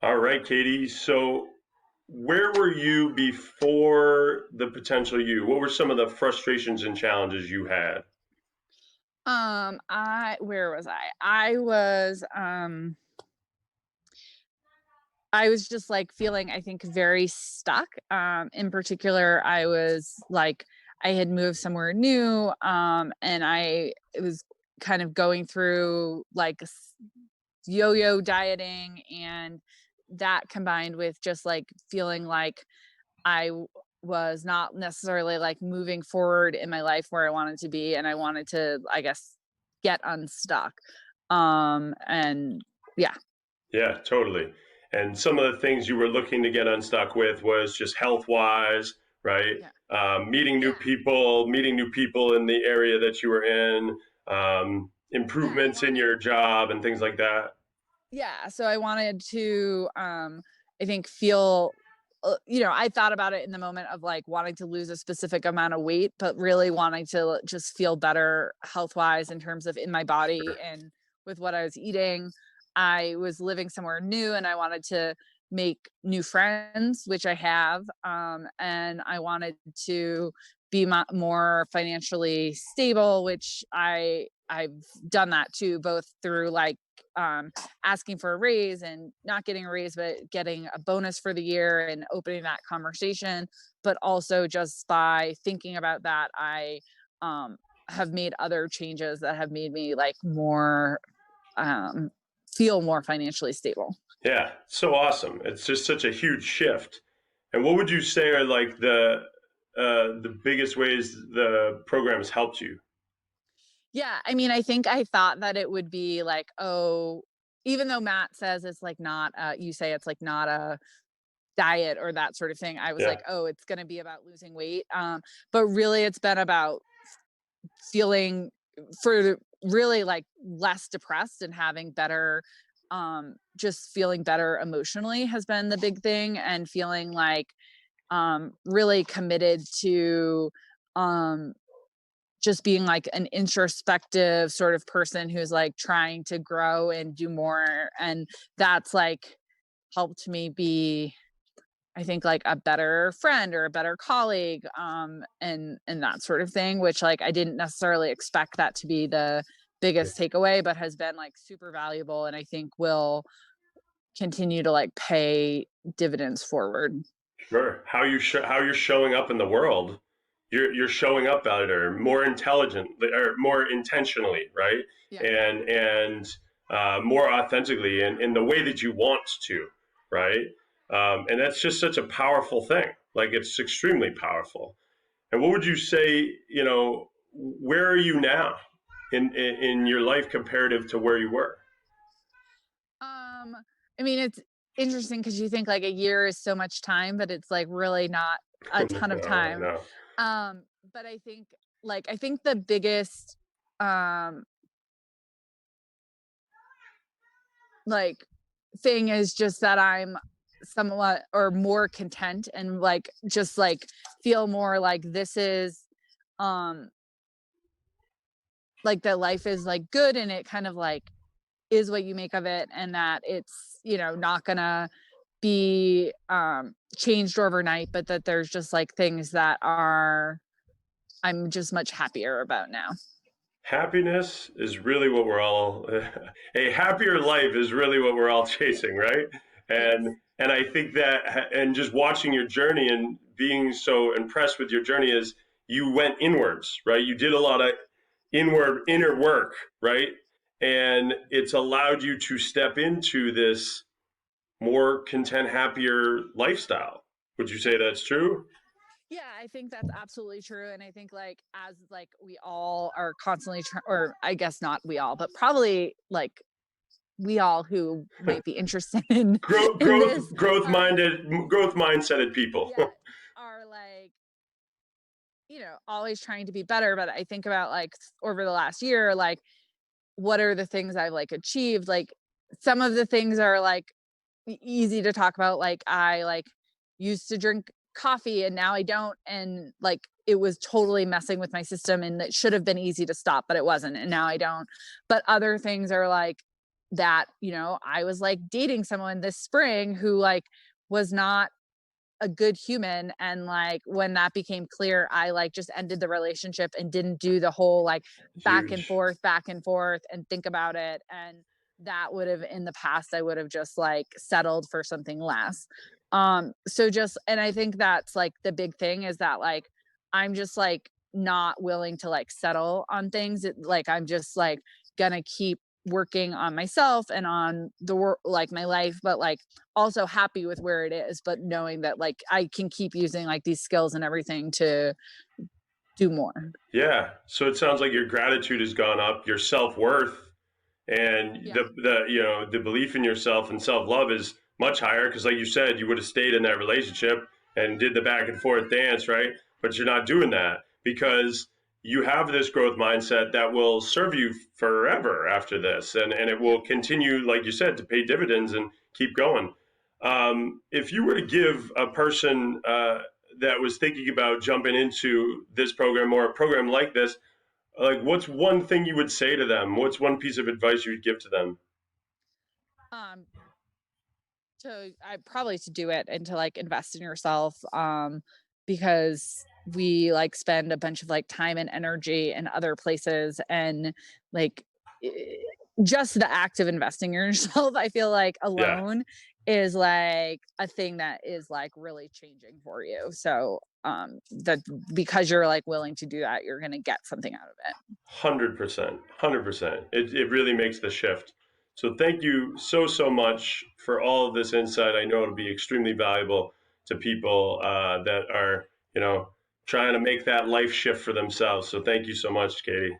All right, Katie. So, where were you before the potential you? What were some of the frustrations and challenges you had? Where was I? I was just like feeling, I think, very stuck. In particular, I was like, I had moved somewhere new, and I it was kind of going through like yo-yo dieting, and that combined with just like feeling like was not necessarily like moving forward in my life where I wanted to be, and I wanted to, I guess, get unstuck. And yeah, Yeah, totally. And some of the things you were looking to get unstuck with was just health wise, right? yeah, Meeting yeah, meeting new people in the area that you were in, yeah. I improvements in wanted your job, and things like that. Yeah, so I wanted to, I think feel, I thought about it in the moment of like wanting to lose a specific amount of weight, but really wanting to just feel better health wise in terms of in my body Sure. and with what I was eating. I was living somewhere new and I wanted to make new friends, which I have. And I wanted to be more financially stable, which I've done that too, both through like um asking for a raise and not getting a raise, but getting a bonus for the year and opening that conversation. But also just by thinking about that, I um, have made other changes that have made me like more, um, feel more financially stable. Yeah, so awesome. It's just such a huge shift. And what would you say are like the biggest ways the program has helped you? Yeah, I mean, I think I thought that it would be like, oh, even though Matt says it's like not, you say it's like not a diet or that sort of thing. I was Yeah, like, oh, it's going to be about losing weight. But really, it's been about feeling for really like less depressed and having better, just feeling better emotionally has been the big thing, and feeling like really committed to um just being like an introspective sort of person who's like trying to grow and do more, and that's like helped me be, I think, like a better friend or a better colleague, and that sort of thing, which like I didn't necessarily expect that to be the biggest takeaway, but has been like super valuable, and I think will continue to like pay dividends forward. sure. How you're showing up in the world, you're showing up better, more intelligent, or more intentionally, right? Yeah. And more authentically, in the way that you want to, right? And that's just such a powerful thing. Like it's extremely powerful. And what would you say? Where are you now in your life comparative to where you were? Um, I mean, it's interesting because you think like a year is so much time, but it's like really not a ton of No, I time. know. But I think the biggest um like thing is just that I'm somewhat or more content, and like just like feel more like this is um like that life is like good, and it kind of like is what you make of it, and that it's, not gonna be changed overnight, but that there's just like things that are I'm just much happier about now. Happiness is really what we're all a happier life is really what we're all chasing, right? Yes. And I think that, and just watching your journey and being so impressed with your journey is you went inwards, right? You did a lot of inner work, right? And it's allowed you to step into this more content, happier lifestyle. Would you say that's true? Yeah, I think that's absolutely true, and I think like as like we all are constantly or I guess not we all, but probably like we all who might be interested in in this are Growth mindseted people. yeah, are like, always trying to be better. But I think about like over the last year, like what are the things I've like achieved? Like some of the things are like easy to talk about. Like I like used to drink coffee and now I don't. And like it was totally messing with my system, and it should have been easy to stop, but it wasn't. And now I don't. But other things are like that, I was like dating someone this spring who like was not a good human, and like when that became clear, I like just ended the relationship and didn't do the whole like Huge. back and forth and think about it. And that would have, in the past, I would have just like settled for something less. So just, and I think that's like the big thing is that like I'm just like not willing to like settle on things. Like I'm just like gonna keep working on myself and on the work, like my life, but like also happy with where it is, but knowing that like I can keep using like these skills and everything to do more. Yeah. So it sounds like your gratitude has gone up, your self worth and Yeah. the belief in yourself and self love is much higher because, like you said, you would have stayed in that relationship and did the back and forth dance, right? But you're not doing that because you have this growth mindset that will serve you forever after this, and it Yeah. will continue, like you said, to pay dividends and keep going. If you were to give a person that was thinking about jumping into this program or a program like this, like what's one thing you would say to them? What's one piece of advice you would give to them? Um, to I probably to do it and to like invest in yourself, because we like spend a bunch of like time and energy in other places, and like eh, just the act of investing in yourself, I feel like Yeah, alone is like a thing that is like really changing for you. So that because you're like willing to do that, you're gonna get something out of it. 100%, 100%. It really makes the shift. So thank you so much for all of this insight. I know it'll be extremely valuable to people that are trying to make that life shift for themselves. So thank you so much, Katie.